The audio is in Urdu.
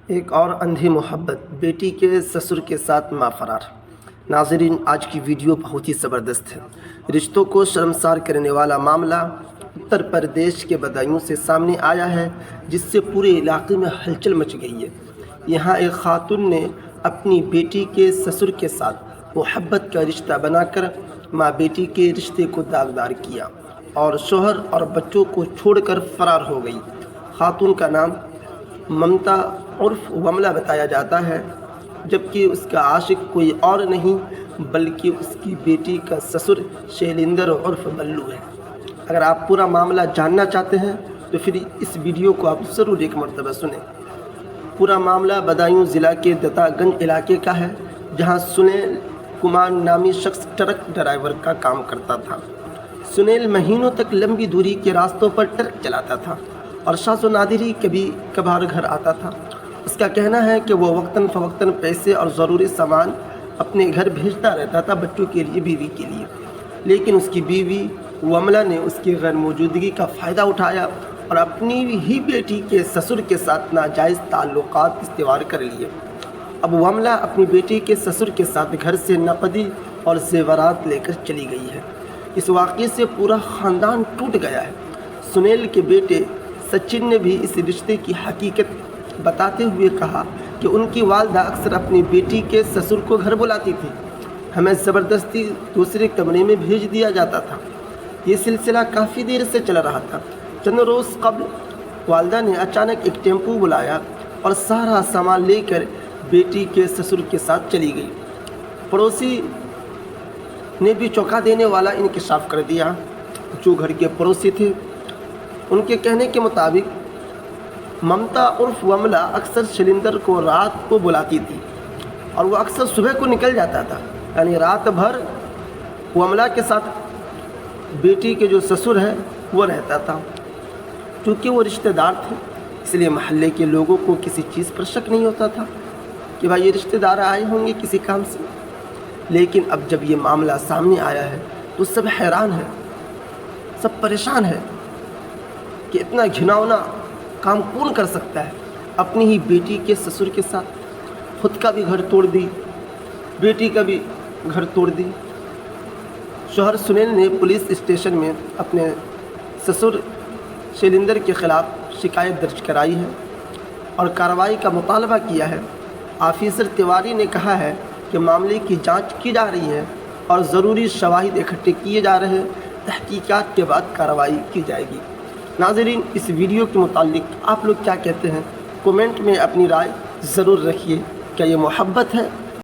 ایک اور اندھی محبت، بیٹی کے سسر کے ساتھ ماں فرار۔ ناظرین، آج کی ویڈیو بہت ہی زبردست ہے۔ رشتوں کو شرمسار کرنے والا معاملہ اتر پردیش کے بدایوں سے سامنے آیا ہے، جس سے پورے علاقے میں ہلچل مچ گئی ہے۔ یہاں ایک خاتون نے اپنی بیٹی کے سسر کے ساتھ محبت کا رشتہ بنا کر ماں بیٹی کے رشتے کو داغدار کیا اور شوہر اور بچوں کو چھوڑ کر فرار ہو گئی۔ خاتون کا نام ممتا عرف وملا بتایا جاتا ہے، جبکہ اس کا عاشق کوئی اور نہیں بلکہ اس کی بیٹی کا سسر شیلیندر عرف بلو ہے۔ اگر آپ پورا معاملہ جاننا چاہتے ہیں تو پھر اس ویڈیو کو آپ ضرور ایک مرتبہ سنیں۔ پورا معاملہ بدایوں ضلع کے دتا گنج علاقے کا ہے، جہاں سنیل کمار نامی شخص ٹرک ڈرائیور کا کام کرتا تھا۔ سنیل مہینوں تک لمبی دوری کے راستوں پر ٹرک چلاتا تھا اور شاذ و نادر ہی کبھی کبھار گھر آتا تھا۔ اس کا کہنا ہے کہ وہ وقتاً فوقتاً پیسے اور ضروری سامان اپنے گھر بھیجتا رہتا تھا، بچوں کے لیے، بیوی کے لیے۔ لیکن اس کی بیوی وملا نے اس کی غیر موجودگی کا فائدہ اٹھایا اور اپنی ہی بیٹی کے سسر کے ساتھ ناجائز تعلقات استوار کر لیے۔ اب وملا اپنی بیٹی کے سسر کے ساتھ گھر سے نقدی اور زیورات لے کر چلی گئی ہے۔ اس واقعے سے پورا خاندان ٹوٹ گیا ہے۔ سنیل کے بیٹے سچن نے بھی اس رشتے کی حقیقت بتاتے ہوئے کہا کہ ان کی والدہ اکثر اپنی بیٹی کے سسر کو گھر بلاتی تھی، ہمیں زبردستی دوسرے کمرے میں بھیج دیا جاتا تھا۔ یہ سلسلہ کافی دیر سے چل رہا تھا۔ چند روز قبل والدہ نے اچانک ایک ٹیمپو بلایا اور سارا سامان لے کر بیٹی کے سسر کے ساتھ چلی گئی۔ پڑوسی نے بھی چونکا دینے والا انکشاف کر دیا۔ جو گھر کے پڑوسی تھے ان کے کہنے کے مطابق ممتا عرف وملا اکثر شیلیندر کو رات کو بلاتی تھی اور وہ اکثر صبح کو نکل جاتا تھا، یعنی رات بھر وملا کے ساتھ بیٹی کے جو سسر ہے وہ رہتا تھا۔ چونکہ وہ رشتہ دار تھے، اس لیے محلے کے لوگوں کو کسی چیز پر شک نہیں ہوتا تھا کہ بھائی یہ رشتہ دار آئے ہوں گے کسی کام سے۔ لیکن اب جب یہ معاملہ سامنے آیا ہے تو سب حیران ہیں، سب پریشان ہیں کہ اتنا گھناؤنا کام کون کر سکتا ہے؟ اپنی ہی بیٹی کے سسر کے ساتھ خود کا بھی گھر توڑ دی، بیٹی کا بھی گھر توڑ دی۔ شوہر سنیل نے پولیس اسٹیشن میں اپنے سسر شیلیندر کے خلاف شکایت درج کرائی ہے اور کارروائی کا مطالبہ کیا ہے۔ آفیسر تیواری نے کہا ہے کہ معاملے کی جانچ کی جا رہی ہے اور ضروری شواہد اکٹھے کیے جا رہے ہیں، تحقیقات کے بعد کارروائی کی جائے گی۔ ناظرین، اس ویڈیو کے متعلق آپ لوگ کیا کہتے ہیں؟ کومنٹ میں اپنی رائے ضرور رکھیے۔ کیا یہ محبت ہے